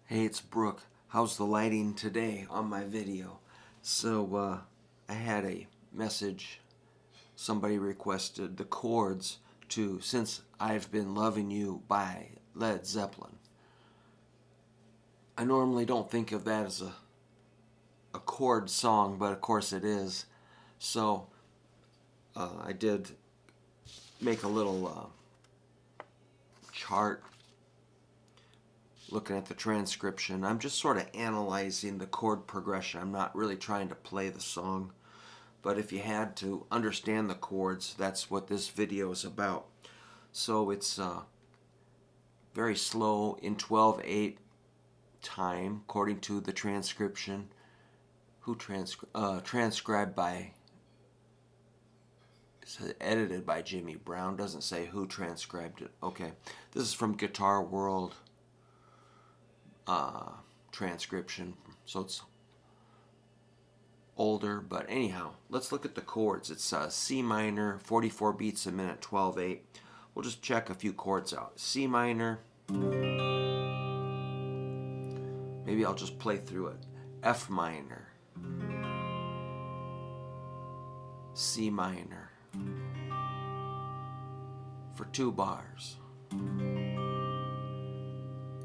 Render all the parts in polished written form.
Hey, it's Brook. How's the lighting today on my video? So, I had a message. Somebody requested the chords to Since I've Been Loving You by Led Zeppelin. I normally don't think of that as a chord song, but of course it is. So, I did make a little chart looking at the transcription. I'm just sort of analyzing the chord progression. I'm not really trying to play the song, but if you had to understand the chords, that's what this video is about. So it's very slow in 12/8 time, according to the transcription. Transcribed by, it's edited by Jimmy Brown. Doesn't say who transcribed it. Okay, this is from Guitar World transcription, so it's older, but anyhow, let's look at the chords. It's C minor, 44 beats a minute, 12/8. We'll just check a few chords out. C minor, maybe I'll just play through it. F minor, C minor for 2 bars,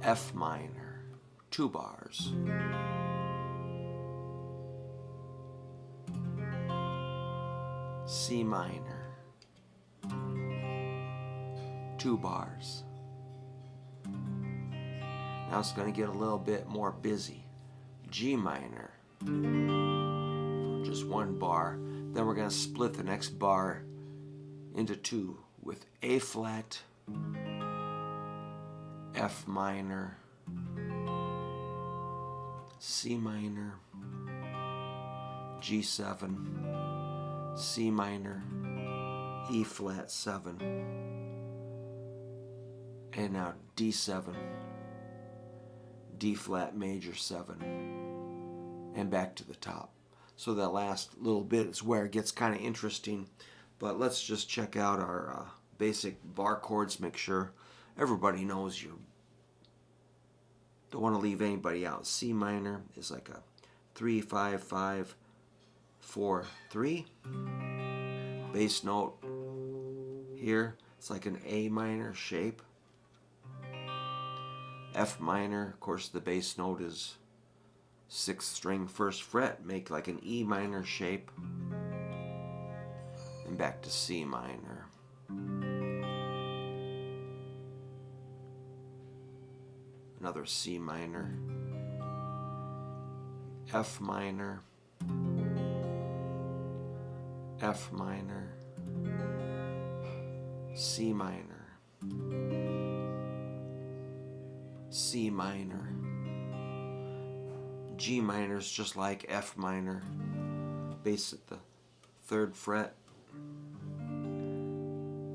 F minor, 2 bars, C minor, 2 bars. Now it's going to get a little bit more busy. G minor, for just 1 bar. Then we're going to split the next bar into 2 with A flat, F minor, C minor, G7, C minor, E flat 7, and now D7, D flat major 7, and back to the top. So that last little bit is where it gets kind of interesting, but let's just check out our basic bar chords, make sure everybody knows you don't want to leave anybody out. C minor is like a 3-5-5-4-3. Bass note here, it's like an A minor shape. F minor, of course the bass note is 6th string 1st fret, make like an E minor shape. And back to C minor. Another C minor, F minor, F minor, C minor, C minor, G minor is just like F minor, bass at the 3rd fret.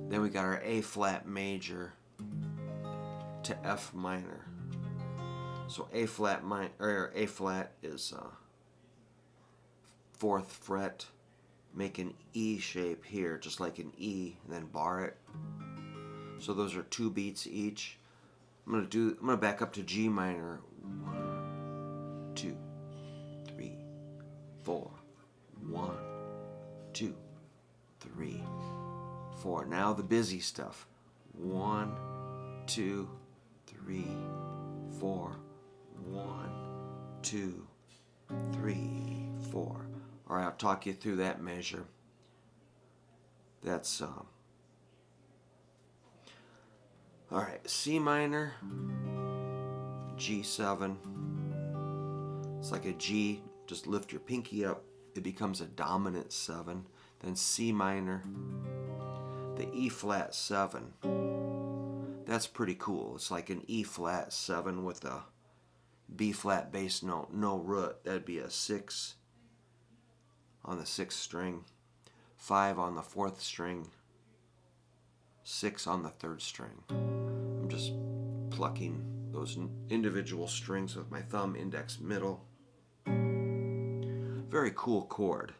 Then we got our A flat major to F minor. So A flat is 4th fret, make an E shape here, just like an E, and then bar it. So those are 2 beats each. I'm gonna back up to G minor. 1, 2, 3, 4. 1, 2, 3, 4. Now the busy stuff. 1, 2, 3, 4. 1, 2, 3, 4. All right, I'll talk you through that measure. That's all right. C minor, G7. It's like a G. Just lift your pinky up. It becomes a dominant 7. Then C minor, the E flat 7. That's pretty cool. It's like an E flat 7 with a B flat bass note, no root. That'd be a 6 on the 6th string, 5 on the 4th string, 6 on the 3rd string. I'm just plucking those individual strings with my thumb, index, middle. Very cool chord.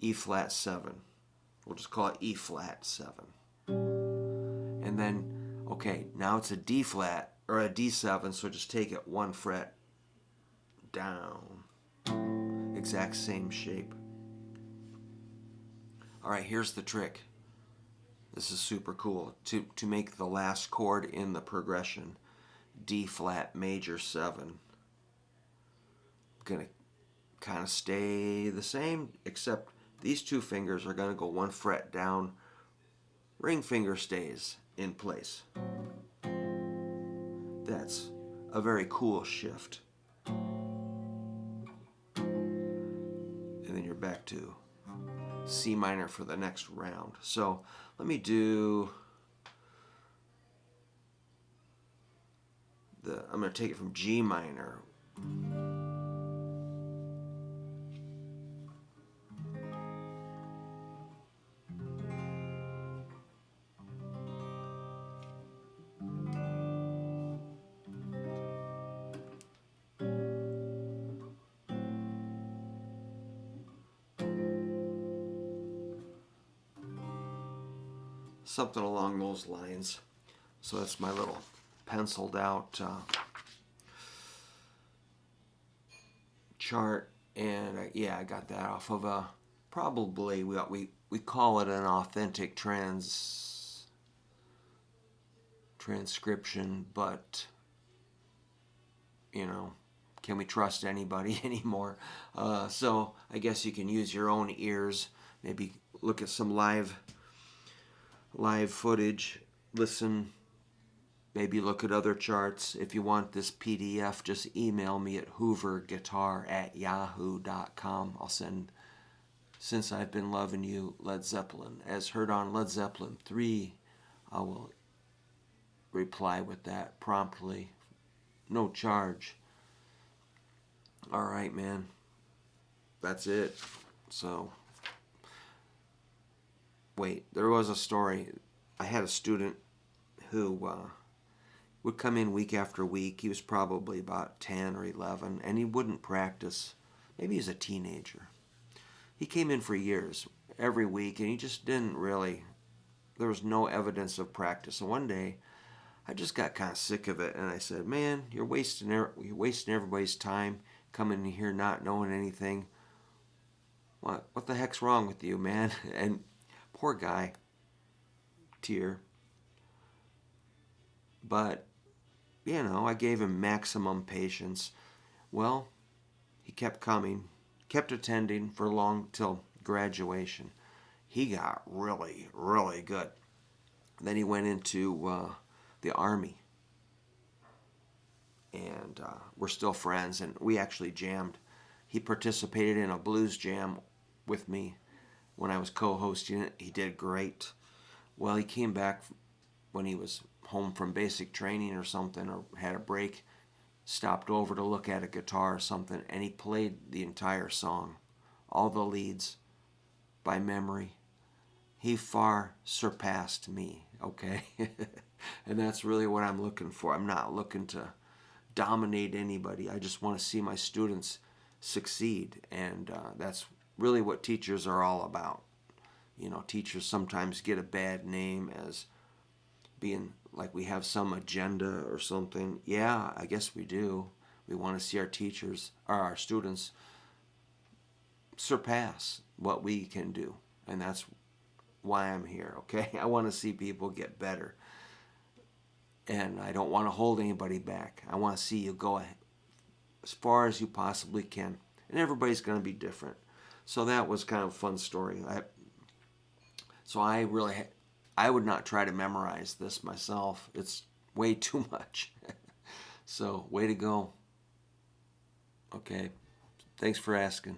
E flat 7. We'll just call it E flat 7. And then, okay, now it's a D flat, or a D7, so just take it 1 fret down. Exact same shape. All right, here's the trick. This is super cool. To make the last chord in the progression, D flat major 7. I'm gonna kind of stay the same, except these 2 fingers are gonna go 1 fret down. Ring finger stays in place. That's a very cool shift. And then you're back to C minor for the next round. So let me do I'm going to take it from G minor. Something along those lines. So that's my little penciled out chart, and I got that off of a probably we call it an authentic transcription, but can we trust anybody anymore? So I guess you can use your own ears. Maybe look at some live footage, listen, maybe look at other charts. If you want this PDF, just email me at hooverguitar@yahoo.com. I'll send Since I've Been Loving You, Led Zeppelin, as heard on Led Zeppelin 3. I will reply with that promptly. No charge. All right, man. That's it. So, wait, there was a story. I had a student who would come in week after week. He was probably about 10 or 11, and he wouldn't practice. Maybe he's a teenager. He came in for years, every week, and he just didn't really, there was no evidence of practice. And one day, I just got kind of sick of it, and I said, man, you're wasting everybody's time coming in here not knowing anything. What the heck's wrong with you, man? And poor guy, tear. But, I gave him maximum patience. Well, he kept coming, kept attending for long till graduation. He got really, really good. Then he went into the Army. And we're still friends, and we actually jammed. He participated in a blues jam with me when I was co-hosting it. He did great. Well, he came back when he was home from basic training or something, or had a break, stopped over to look at a guitar or something, and he played the entire song, all the leads, by memory. He far surpassed me, okay? And that's really what I'm looking for. I'm not looking to dominate anybody. I just want to see my students succeed, and that's really what teachers are all about. Teachers sometimes get a bad name as being like we have some agenda or something. Yeah, I guess we do. We want to see our teachers or our students surpass what we can do, and that's why I'm here, okay? I want to see people get better, and I don't want to hold anybody back. I want to see you go as far as you possibly can, and everybody's going to be different. So that was kind of a fun story. I would not try to memorize this myself. It's way too much. So, way to go. Okay. Thanks for asking.